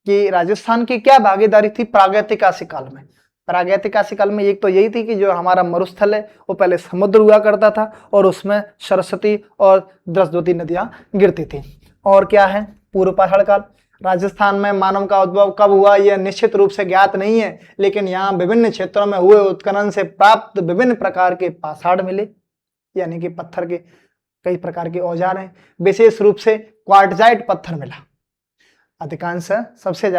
कि राजस्थान की क्या भागीदारी थी प्रागैतिहासिक काल में। प्रागैतिहासिक काल में एक तो यही थी कि जो हमारा मरुस्थल है वो पहले समुद्र हुआ करता था, और उसमें सरस्वती और द्रस्वती नदियां गिरती थी। और क्या है पूर्व पाषाण काल। राजस्थान में मानव का उद्भव कब हुआ यह निश्चित रूप से ज्ञात नहीं है, लेकिन यहाँ विभिन्न क्षेत्रों में हुए उत्खनन से प्राप्त विभिन्न प्रकार के पाषाण मिले, यानी कि पत्थर के कई प्रकार के औजार हैं। विशेष रूप से क्वार्टजाइट पत्थर मिला। अधिकांश सबसे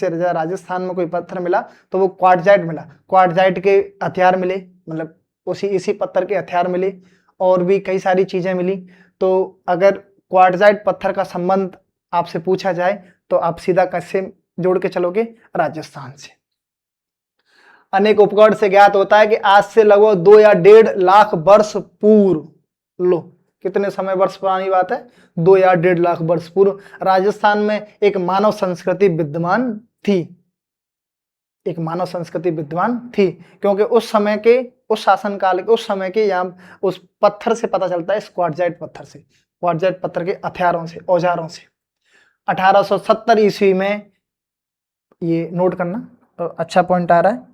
ज्यादा राजस्थान में कोई पत्थर मिला तो वो क्वार्टजाइट मिला। क्वार्टजाइट के हथियार मिले, मतलब इसी पत्थर के हथियार मिले, और भी कई सारी चीजें मिली। तो अगर क्वार्टजाइट पत्थर का संबंध आपसे पूछा जाए तो आप सीधा कैसे जोड़ के चलोगे, राजस्थान से। अनेक उपकरण से ज्ञात होता है कि आज से लगभग 2 या 1.5 लाख वर्ष पूर्व, लो कितने समय वर्ष पुरानी बात है, 2 या 1.5 लाख वर्ष पूर्व राजस्थान में एक मानव संस्कृति विद्यमान थी। एक मानव संस्कृति विद्यमान थी, क्योंकि उस समय के, उस शासन काल के, उस समय के यहाँ उस पत्थर से पता चलता है, इस क्वार्टजाइट पत्थर से, क्वार्टजाइट पत्थर के हथियारों से, औजारों से। 1870 ईस्वी में, ये नोट करना तो अच्छा पॉइंट आ रहा है,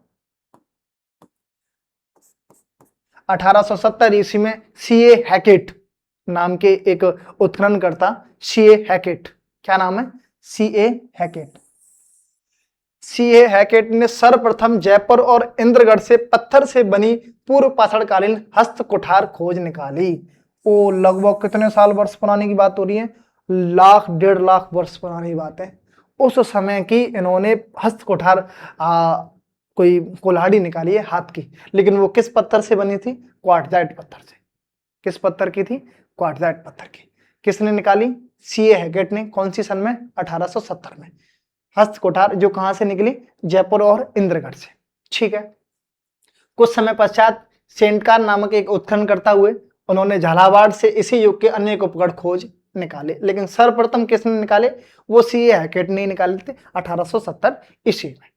1870 ईस्वी में C.A. हैकेट नाम के एक उत्खननकर्ता, C.A. हैकेट, क्या नाम है, C.A. हैकेट। C.A. हैकेट ने सर्वप्रथम जयपुर और इंद्रगढ़ से पत्थर से बनी पूर्व पाषाणकालीन हस्त कुठार खोज निकाली। वो लगभग कितने साल वर्ष पुरानी की बात हो रही है, 1.5 लाख वर्ष पुरानी बात है। उस समय की इन्होंने हस्त कुठार कोई कुल्हाड़ी निकाली है हाथ की, लेकिन वो किस पत्थर से बनी थी, क्वार्टजाइट पत्थर से। किस पत्थर की थी, क्वार्टजाइट पत्थर की। किसने निकाली, C.A. हैकेट ने। कौन सी सन में, 1870 में। हस्त कुठार जो कहां से निकली, जयपुर और इंद्रगढ़ से, ठीक है। कुछ समय पश्चात सेंटकार नामक एक उत्खननकर्ता हुए, उन्होंने झालावाड़ से इसी युग के अनेक उपकरण खोज निकाले, लेकिन सर्वप्रथम किसने निकाले, वो C.A. हैकेट ने निकाले थे 1870 ईस्वी में।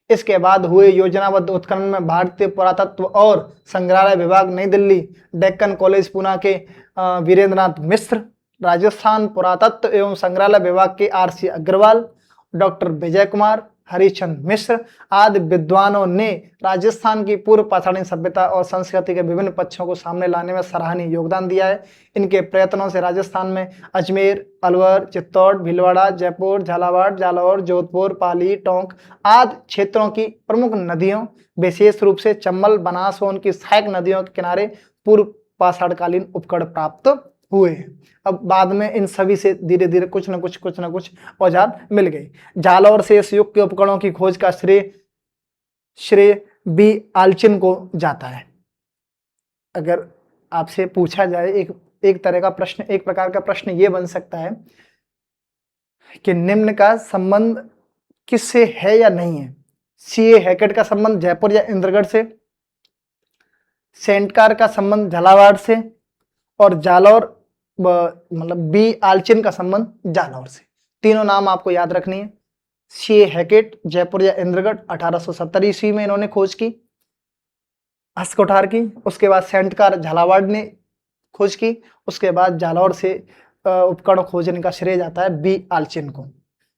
इसके बाद हुए योजनाबद्ध उत्खनन में भारतीय पुरातत्व और संग्रहालय विभाग नई दिल्ली, डेक्कन कॉलेज पूना के वीरेंद्रनाथ मिश्र, राजस्थान पुरातत्व एवं संग्रहालय विभाग के RC अग्रवाल, डॉक्टर विजय कुमार, हरिचंद मिश्र आदि विद्वानों ने राजस्थान की पूर्व पाषाणी सभ्यता और संस्कृति के विभिन्न पक्षों को सामने लाने में सराहनीय योगदान दिया है। इनके प्रयत्नों से राजस्थान में अजमेर, अलवर, चित्तौड़, भीलवाड़ा, जयपुर, झालावाड़, जालौर, जोधपुर, पाली, टोंक आदि क्षेत्रों की प्रमुख नदियों, विशेष रूप से चंबल, बनास व उनकी सहायक नदियों के किनारे पूर्व पाषाणकालीन उपकरण प्राप्त हुए हैं। अब बाद में इन सभी से धीरे धीरे कुछ न कुछ औजार मिल गए। जालौर से इस युग के उपकरणों की खोज का श्रेय बी आल्चिन को जाता है। अगर आपसे पूछा जाए एक प्रकार का प्रश्न ये बन सकता है कि निम्न का संबंध किससे है या नहीं है। सीए हैकेट का संबंध जयपुर या इंद्रगढ़ से, सेंटकार का संबंध झालावाड़ से, और जालौर मतलब बी आल्चिन का संबंध जालौर से। तीनों नाम आपको याद रखनी है। सीए हैकेट जयपुर या इंद्रगढ़ 1870 ईस्वी में इन्होंने खोज की, हस्तकोठार की। उसके बाद सेंटकार झालावाड़ ने खोज की। उसके बाद जालौर से उपकरण खोजने का श्रेय जाता है बी आल्चिन को।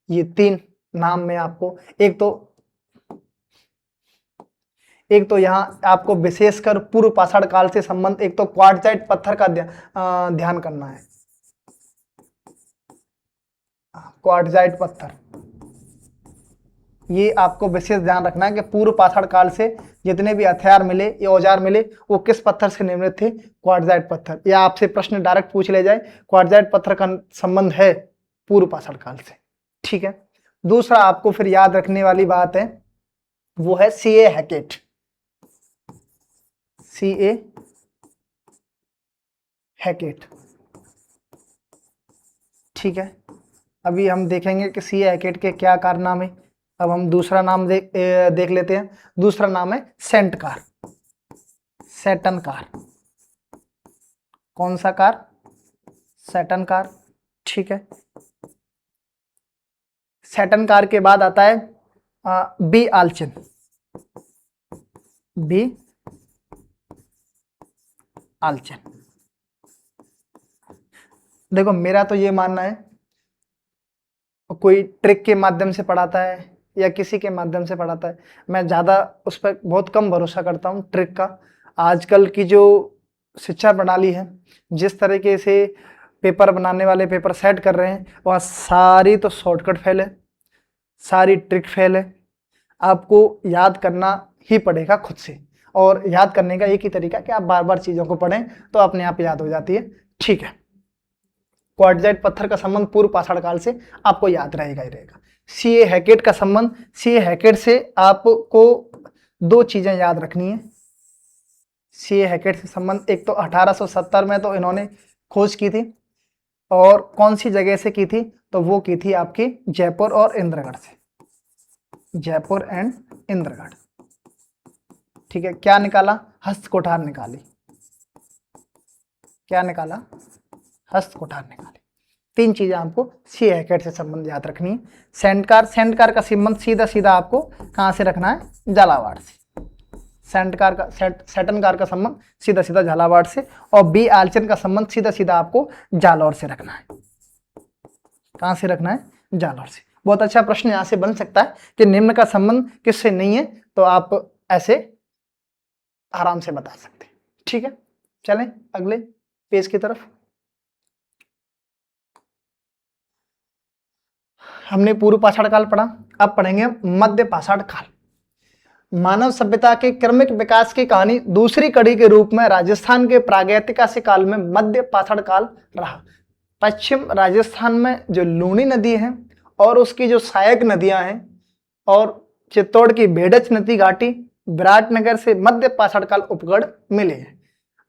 ये तीन नाम में आपको एक तो यहाँ आपको विशेषकर पूर्व पाषाण काल से संबंध, एक तो क्वार्टजाइट पत्थर का ध्यान करना है। क्वार्टजाइट पत्थर, ये आपको विशेष ध्यान रखना है कि पूर्व पाषाण काल से जितने भी हथियार मिले, ये औजार मिले, वो किस पत्थर से निर्मित थे? क्वार्टजाइट पत्थर। या आपसे प्रश्न डायरेक्ट पूछ ले जाए, क्वार्टजाइट पत्थर का संबंध है पूर्व पाषाण काल से। ठीक है। दूसरा आपको फिर याद रखने वाली बात है, वो है सीए हैकेट। सीए हैकेट, ठीक है। अभी हम देखेंगे कि सीए हैकेट के क्या कारनामे। अब हम दूसरा नाम देख लेते हैं। दूसरा नाम है सेंटकार, सैटन कार। कौन सा कार? सैटन कार, ठीक है। सैटन कार के बाद आता है बी आल्चिन। बी आल्चिन। देखो मेरा तो ये मानना है, कोई ट्रिक के माध्यम से पढ़ाता है या किसी के माध्यम से पढ़ाता है, मैं ज़्यादा उस पर बहुत कम भरोसा करता हूँ ट्रिक का। आजकल की जो शिक्षा प्रणाली है, जिस तरीके से पेपर बनाने वाले पेपर सेट कर रहे हैं, वहाँ सारी तो शॉर्टकट फेल है, सारी ट्रिक फेल है। आपको याद करना ही पड़ेगा खुद से, और याद करने का एक ही तरीका कि आप बार बार चीज़ों को पढ़ें तो अपने आप याद हो जाती है। ठीक है। क्वार्टजाइट पत्थर का संबंध पूर्व पाषाण काल से आपको याद रहेगा ही रहेगा। सीए हैकेट का संबंध, सीए हैकेट से आपको दो चीजें याद रखनी है। सीए हैकेट से संबंध, एक तो 1870 में तो इन्होंने खोज की थी, और कौन सी जगह से की थी? तो वो की थी आपकी जयपुर और इंद्रगढ़ से, जयपुर एंड इंद्रगढ़। ठीक है। क्या निकाला? हस्तकोठार निकाली। क्या निकाला? हस्तकोठार निकाली। तीन चीजें आपको सी हैकेट से संबंध याद रखनी है। सेंटकार का संबंध सीधा सीधा आपको कहां से रखना है? झालावाड़ से। सैटनकार का संबंध सीधा सीधा झालावाड़ से, और बी आल्चिन का संबंध सीधा सीधा आपको जालौर से रखना है। कहां से रखना है? जालौर से। बहुत अच्छा प्रश्न यहां से बन सकता है कि निम्न का संबंध किससे नहीं है, तो आप ऐसे आराम से बता सकते हैं। ठीक है। चलें अगले पेज की तरफ। हमने पूर्व पाषाण काल पढ़ा, अब पढ़ेंगे मध्य पाषाण काल। मानव सभ्यता के क्रमिक विकास की कहानी दूसरी कड़ी के रूप में राजस्थान के प्रागैतिहासिक काल में मध्य पाषाण काल रहा। पश्चिम राजस्थान में जो लूणी नदी है और उसकी जो सहायक नदियां हैं, और चित्तौड़ की भेड़च नदी घाटी, विराटनगर से मध्य पाषाण काल उपगढ़ मिले हैं।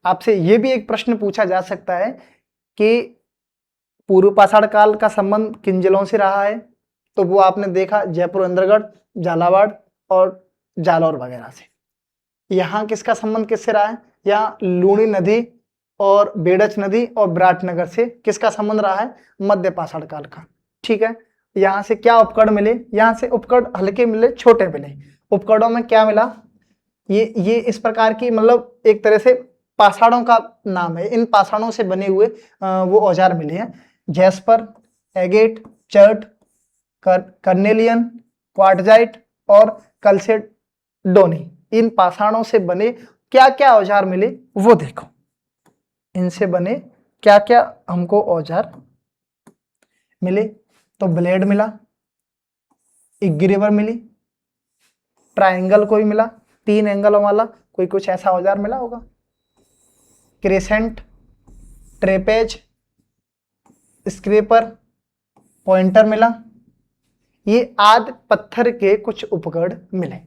आपसे ये भी एक प्रश्न पूछा जा सकता है कि पूर्व पाषाण काल का संबंध किन जिलों से रहा है, तो वो आपने देखा जयपुर, इंद्रगढ़, झालावाड़ और जालौर वगैरह से। यहाँ किसका संबंध किससे रहा है? यहाँ लूणी नदी और बेड़च नदी और विराटनगर से किसका संबंध रहा है? मध्य पाषाण काल का। ठीक है। यहाँ से क्या उपकरण मिले? यहाँ से उपकरण हल्के मिले, छोटे मिले। उपकरणों में क्या मिला? ये इस प्रकार की, मतलब एक तरह से पाषाणों का नाम है। इन पाषाणों से बने हुए वो औजार मिले हैं। जैस्पर, एगेट, चर्ट, कर्नेलियन, क्वार्टजाइट और कल्सेडोनी। इन पाषाणों से बने क्या क्या औजार मिले वो देखो। इनसे बने क्या क्या हमको औजार मिले, तो ब्लेड मिला, इग्रेवर मिली, ट्रायंगल कोई मिला, 3 एंगलों वाला कोई कुछ ऐसा औजार मिला होगा, क्रेसेंट, ट्रेपेज, स्क्रेपर, पॉइंटर मिला। ये आदि पत्थर के कुछ उपकरण मिले।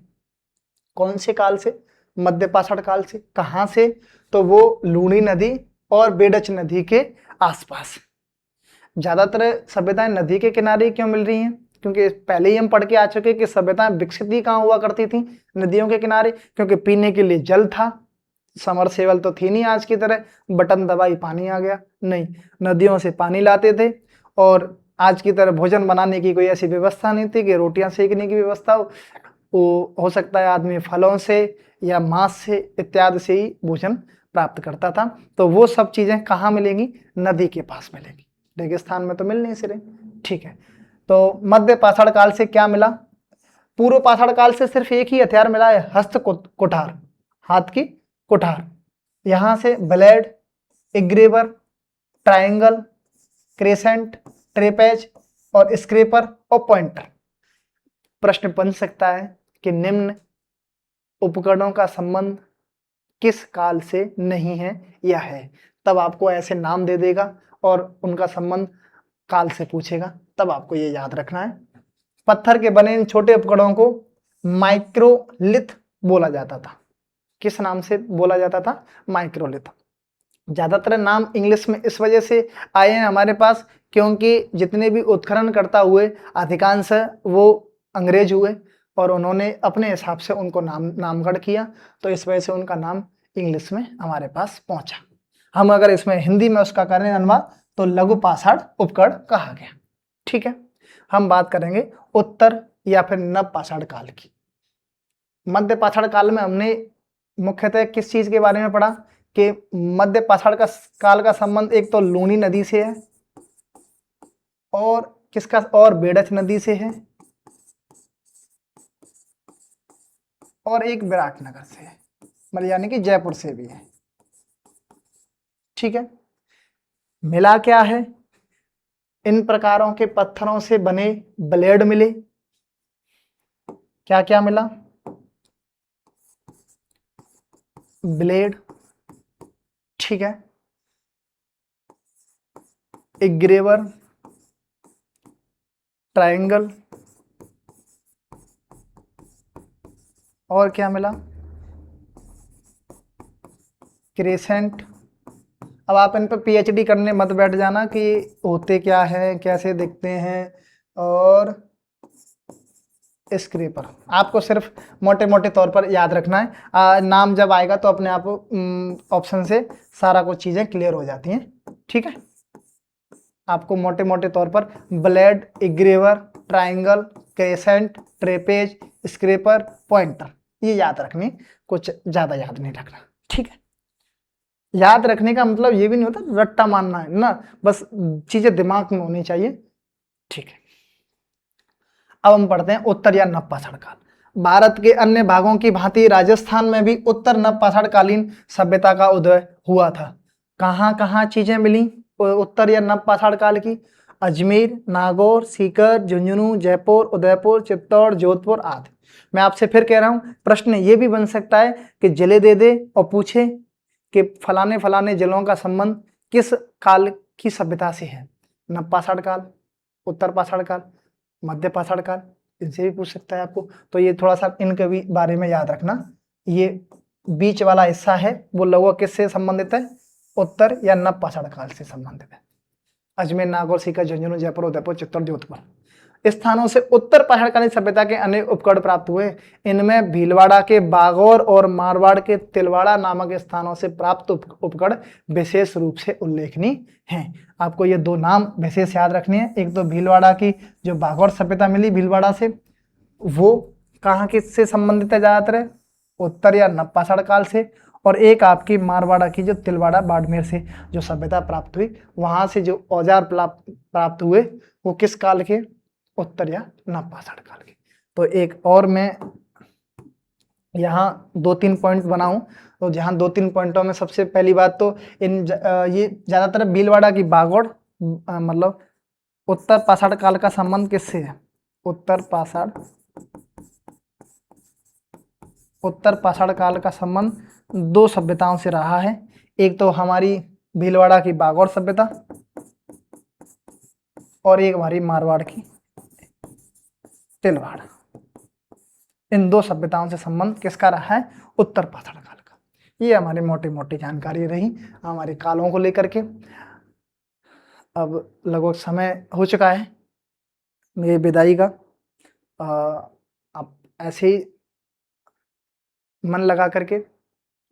कौन से काल से? मध्य पाषाण काल से। कहां से? तो वो लूणी नदी और बेडच नदी के आसपास। ज्यादातर सभ्यताएं नदी के किनारे क्यों मिल रही हैं? क्योंकि पहले ही हम पढ़ के आ चुके कि सभ्यताएं विकसित ही कहाँ हुआ करती थी? नदियों के किनारे। क्योंकि पीने के लिए जल था, समरसेबल तो थी नहीं आज की तरह, बटन दबाई पानी आ गया, नहीं, नदियों से पानी लाते थे। और आज की तरह भोजन बनाने की कोई ऐसी व्यवस्था नहीं थी कि रोटियां सेकने की व्यवस्था हो सकता है आदमी फलों से या मांस से इत्यादि से ही भोजन प्राप्त करता था। तो वो सब चीजें कहाँ मिलेंगी? नदी के पास मिलेंगी, रेगिस्तान में तो मिल नहीं सिरे। ठीक है, तो मध्य पाषाण काल से क्या मिला? पूर्व पाषाण काल से सिर्फ एक ही हथियार मिला है, हस्त कुठार, हाथ की कुठार। यहां से ब्लेड, इग्रेवर, ट्रायंगल, क्रेसेंट, ट्रेपेज और स्क्रेपर और पॉइंटर। प्रश्न बन सकता है कि निम्न उपकरणों का संबंध किस काल से नहीं है या है? तब आपको ऐसे नाम दे देगा और उनका संबंध काल से पूछेगा, तब आपको ये याद रखना है। पत्थर के बने इन छोटे उपकरणों को माइक्रोलिथ बोला जाता था। किस नाम से बोला जाता था? माइक्रोलिथ। ज्यादातर नाम इंग्लिश में इस वजह से आए हैं हमारे पास क्योंकि जितने भी उत्खनन करता हुए अधिकांश वो अंग्रेज हुए और उन्होंने अपने हिसाब से उनको नामकरण किया, तो इस वजह से उनका नाम इंग्लिश में हमारे पास पहुंचा। हम अगर इसमें हिंदी में उसका करें अनुवाद तो लघु पाषाण उपकरण कहा गया। ठीक है, हम बात करेंगे उत्तर या फिर नव पाषाण काल की। मध्य पाषाण काल में हमने मुख्यतः किस चीज के बारे में पढ़ा कि मध्य पाषाण काल का संबंध एक तो लूणी नदी से है और किसका? और बेडच नदी से है और एक विराटनगर से है, मतलब यानी कि जयपुर से भी है। ठीक है, मिला क्या है? इन प्रकारों के पत्थरों से बने ब्लेड मिले। क्या क्या मिला? ब्लेड, ठीक है, इग्रेवर, ट्रायंगल और क्या मिला? क्रेसेंट। अब आप इन पर पीएचडी करने मत बैठ जाना कि होते क्या है, कैसे दिखते हैं, और स्क्रेपर आपको सिर्फ मोटे मोटे तौर पर याद रखना है। नाम जब आएगा तो अपने आप ऑप्शन से सारा कुछ चीज़ें क्लियर हो जाती हैं। ठीक है, आपको मोटे मोटे तौर पर blade, engraver, triangle, crescent, trapeze, scraper, pointer ये याद रखनी, कुछ ज़्यादा याद नहीं रखना। ठीक है, याद रखने का मतलब ये भी नहीं होता रट्टा मानना है ना, बस चीज़ें दिमाग में होनी चाहिए। ठीक है, अब हम पढ़ते हैं उत्तर या नव पाषाण काल। भारत के अन्य भागों की भांति राजस्थान में भी उत्तर नव पाषाण कालीन सभ्यता का उदय हुआ था। कहाँ कहाँ चीजें मिली उत्तर या नव पाषाण काल की? अजमेर, नागौर, सीकर, झुंझुनू, जयपुर, उदयपुर, चित्तौड़, जोधपुर आदि। मैं आपसे फिर कह रहा हूँ, प्रश्न ये भी बन सकता है कि जिले दे दे और पूछे कि फलाने फलाने जिलों का संबंध किस काल की सभ्यता से है। नव पाषाण काल, उत्तर पाषाण काल, मध्य पाषाण काल, इनसे भी पूछ सकता है आपको। तो ये थोड़ा सा इनके भी बारे में याद रखना। ये बीच वाला हिस्सा है वो लगभग किससे संबंधित है? उत्तर या नव पाषाण काल से संबंधित है। अजमेर, नागौर, सीकर, झुंझुनू, जयपुर, उदयपुर, चित्तौड़, जोधपुर स्थानों से उत्तर पाषाणकालीन सभ्यता के अनेक उपकरण प्राप्त हुए। इनमें भीलवाड़ा के बागौर और मारवाड़ के तिलवाड़ा नामक स्थानों से प्राप्त उपकरण विशेष रूप से उल्लेखनीय हैं। आपको ये दो नाम विशेष याद रखने हैं। एक तो भीलवाड़ा की जो बागौर सभ्यता मिली भीलवाड़ा से, वो कहाँ किससे संबंधित है? ज्यादातर उत्तर या नव पाषाण काल से। और एक आपकी मारवाड़ा की जो तिलवाड़ा बाड़मेर से जो सभ्यता प्राप्त हुई, वहां से जो औजार प्राप्त हुए वो किस काल के, उत्तर या नवपाषाण काल के। तो एक और मैं यहाँ 2-3 पॉइंट बनाऊं, तो जहाँ 2-3 पॉइंटों में सबसे पहली बात तो ये ज्यादातर भीलवाड़ा की बागोड़ मतलब उत्तर पाषाण काल का संबंध किससे है, उत्तर पाषाण काल का संबंध दो सभ्यताओं से रहा है। एक तो हमारी भीलवाड़ा की बागोड़ सभ्यता और एक हमारी मारवाड़ की तिलवाड़ा। इन दो सभ्यताओं से संबंध किसका रहा है, उत्तर पाषाण काल का। ये हमारी मोटी मोटी जानकारी रही हमारे कालों को लेकर के। अब लगभग समय हो चुका है मेरी विदाई का। आप ऐसे ही मन लगा करके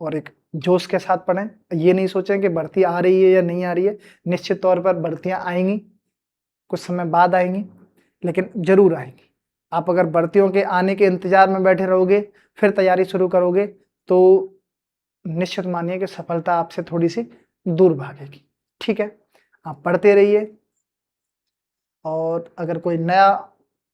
और एक जोश के साथ पढ़ें। ये नहीं सोचें कि भर्ती आ रही है या नहीं आ रही है, निश्चित तौर पर भर्तियां आएंगी, कुछ समय बाद आएंगी, लेकिन जरूर आएंगी। आप अगर भर्तियों के आने के इंतजार में बैठे रहोगे फिर तैयारी शुरू करोगे तो निश्चित मानिए कि सफलता आपसे थोड़ी सी दूर भागेगी। ठीक है, आप पढ़ते रहिए। और अगर कोई नया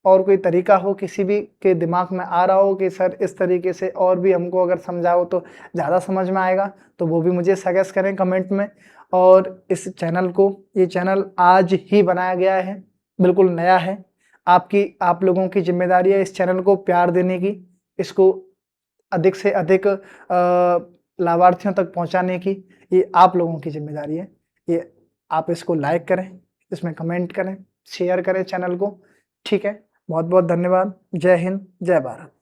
और कोई तरीका हो किसी भी के दिमाग में आ रहा हो कि सर इस तरीके से और भी हमको अगर समझाओ तो ज़्यादा समझ में आएगा, तो वो भी मुझे सजेस्ट करें कमेंट में। और इस चैनल को, ये चैनल आज ही बनाया गया है, बिल्कुल नया है। आप लोगों की जिम्मेदारी है इस चैनल को प्यार देने की, इसको अधिक से अधिक लाभार्थियों तक पहुंचाने की, ये आप लोगों की जिम्मेदारी है। ये आप इसको लाइक करें, इसमें कमेंट करें, शेयर करें चैनल को। ठीक है, बहुत बहुत धन्यवाद। जय हिंद, जय भारत।